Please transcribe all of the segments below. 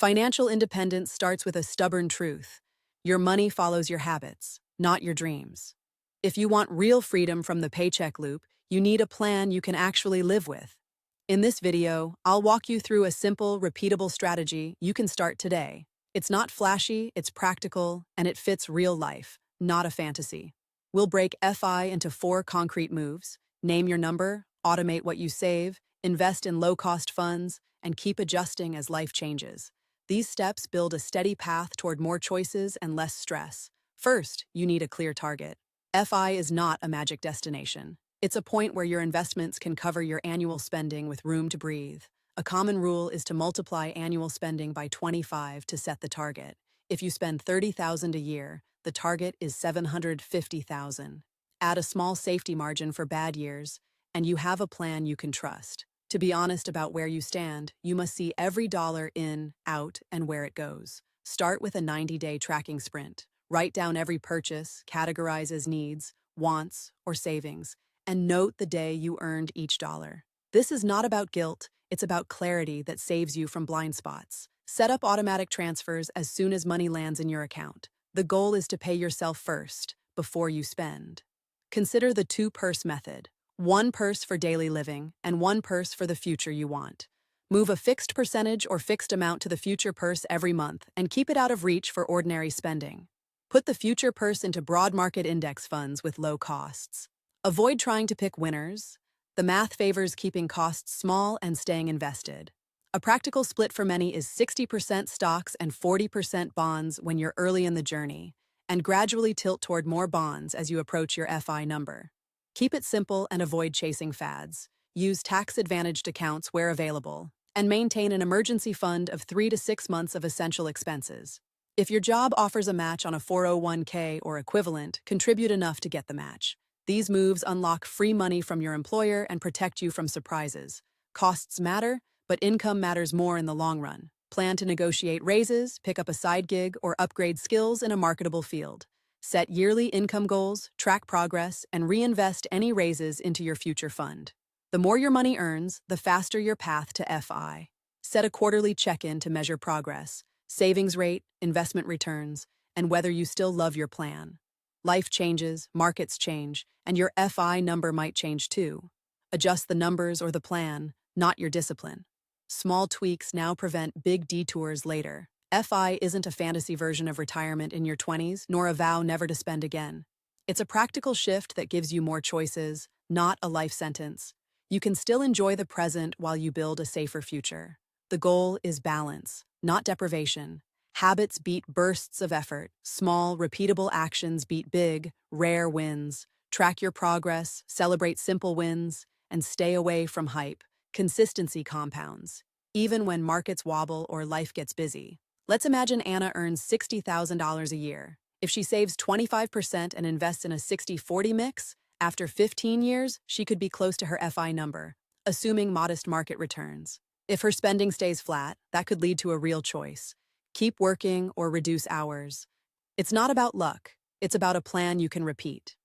Financial independence starts with a stubborn truth. Your money follows your habits, not your dreams. If you want real freedom from the paycheck loop, you need a plan you can actually live with. In this video, I'll walk you through a simple, repeatable strategy you can start today. It's not flashy, it's practical, and it fits real life, not a fantasy. We'll break FI into 4 concrete moves: name your number, automate what you save, invest in low-cost funds, and keep adjusting as life changes. These steps build a steady path toward more choices and less stress. First, you need a clear target. FI is not a magic destination. It's a point where your investments can cover your annual spending with room to breathe. A common rule is to multiply annual spending by 25 to set the target. If you spend $30,000 a year, the target is $750,000. Add a small safety margin for bad years, and you have a plan you can trust. To be honest about where you stand, you must see every dollar in, out, and where it goes. Start with a 90-day tracking sprint. Write down every purchase, categorize as needs, wants, or savings, and note the day you earned each dollar. This is not about guilt, it's about clarity that saves you from blind spots. Set up automatic transfers as soon as money lands in your account. The goal is to pay yourself first, before you spend. Consider the 2-purse method. 1 purse for daily living, and 1 purse for the future you want. Move a fixed percentage or fixed amount to the future purse every month, and keep it out of reach for ordinary spending. Put the future purse into broad market index funds with low costs. Avoid trying to pick winners. The math favors keeping costs small and staying invested. A practical split for many is 60% stocks and 40% bonds when you're early in the journey, and gradually tilt toward more bonds as you approach your FI number. Keep it simple and avoid chasing fads. Use tax-advantaged accounts where available, and maintain an emergency fund of 3 to 6 months of essential expenses. If your job offers a match on a 401k or equivalent, contribute enough to get the match. These moves unlock free money from your employer and protect you from surprises. Costs matter, but income matters more in the long run. Plan to negotiate raises, pick up a side gig, or upgrade skills in a marketable field. Set yearly income goals, track progress, and reinvest any raises into your future fund. The more your money earns, the faster your path to FI. Set a quarterly check-in to measure progress, savings rate, investment returns, and whether you still love your plan. Life changes, markets change, and your FI number might change too. Adjust the numbers or the plan, not your discipline. Small tweaks now prevent big detours later. FI isn't a fantasy version of retirement in your 20s, nor a vow never to spend again. It's a practical shift that gives you more choices, not a life sentence. You can still enjoy the present while you build a safer future. The goal is balance, not deprivation. Habits beat bursts of effort. Small, repeatable actions beat big, rare wins. Track your progress, celebrate simple wins, and stay away from hype. Consistency compounds, even when markets wobble or life gets busy. Let's imagine Anna earns $60,000 a year. If she saves 25% and invests in a 60-40 mix, after 15 years, she could be close to her FI number, assuming modest market returns. If her spending stays flat, that could lead to a real choice. Keep working or reduce hours. It's not about luck, it's about a plan you can repeat.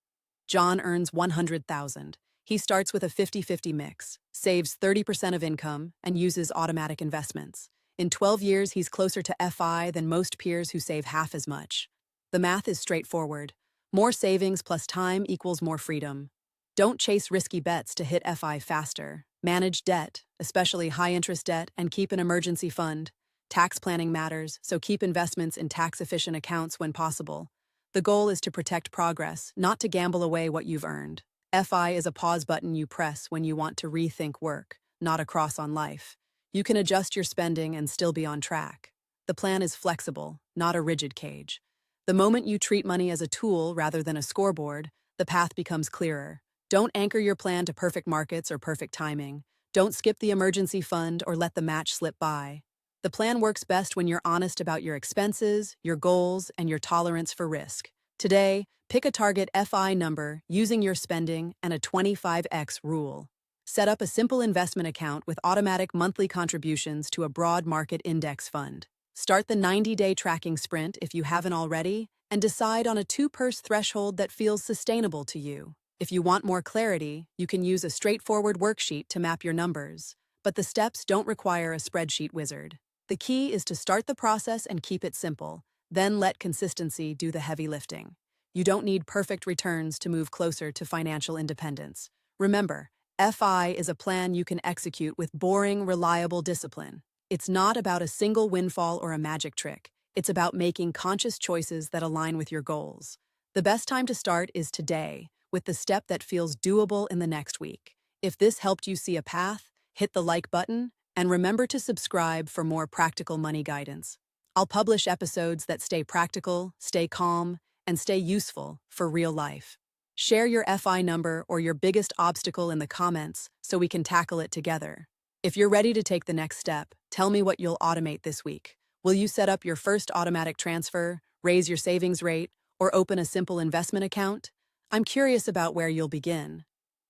John earns $100,000. He starts with a 50-50 mix, saves 30% of income, and uses automatic investments. In 12 years, he's closer to FI than most peers who save half as much. The math is straightforward. More savings plus time equals more freedom. Don't chase risky bets to hit FI faster. Manage debt, especially high-interest debt, and keep an emergency fund. Tax planning matters, so keep investments in tax-efficient accounts when possible. The goal is to protect progress, not to gamble away what you've earned. FI is a pause button you press when you want to rethink work, not a cross on life. You can adjust your spending and still be on track. The plan is flexible, not a rigid cage. The moment you treat money as a tool rather than a scoreboard, the path becomes clearer. Don't anchor your plan to perfect markets or perfect timing. Don't skip the emergency fund or let the match slip by. The plan works best when you're honest about your expenses, your goals, and your tolerance for risk. Today, pick a target FI number using your spending and a 25x rule. Set up a simple investment account with automatic monthly contributions to a broad market index fund. Start the 90-day tracking sprint if you haven't already, and decide on a 2-purse threshold that feels sustainable to you. If you want more clarity, you can use a straightforward worksheet to map your numbers, but the steps don't require a spreadsheet wizard. The key is to start the process and keep it simple, then let consistency do the heavy lifting. You don't need perfect returns to move closer to financial independence. Remember, FI is a plan you can execute with boring, reliable discipline. It's not about a single windfall or a magic trick. It's about making conscious choices that align with your goals. The best time to start is today, with the step that feels doable in the next week. If this helped you see a path, hit the like button, and remember to subscribe for more practical money guidance. I'll publish episodes that stay practical, stay calm, and stay useful for real life. Share your FI number or your biggest obstacle in the comments so we can tackle it together. If you're ready to take the next step, tell me what you'll automate this week. Will you set up your first automatic transfer, raise your savings rate, or open a simple investment account? I'm curious about where you'll begin.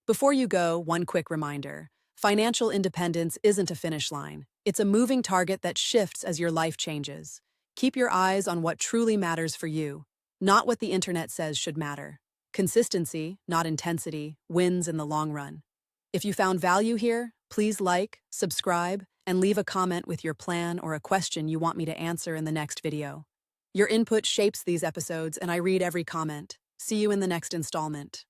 Before you go, one quick reminder. Financial independence isn't a finish line. It's a moving target that shifts as your life changes. Keep your eyes on what truly matters for you, not what the internet says should matter. Consistency, not intensity, wins in the long run. If you found value here, please like, subscribe, and leave a comment with your plan or a question you want me to answer in the next video. Your input shapes these episodes, and I read every comment. See you in the next installment.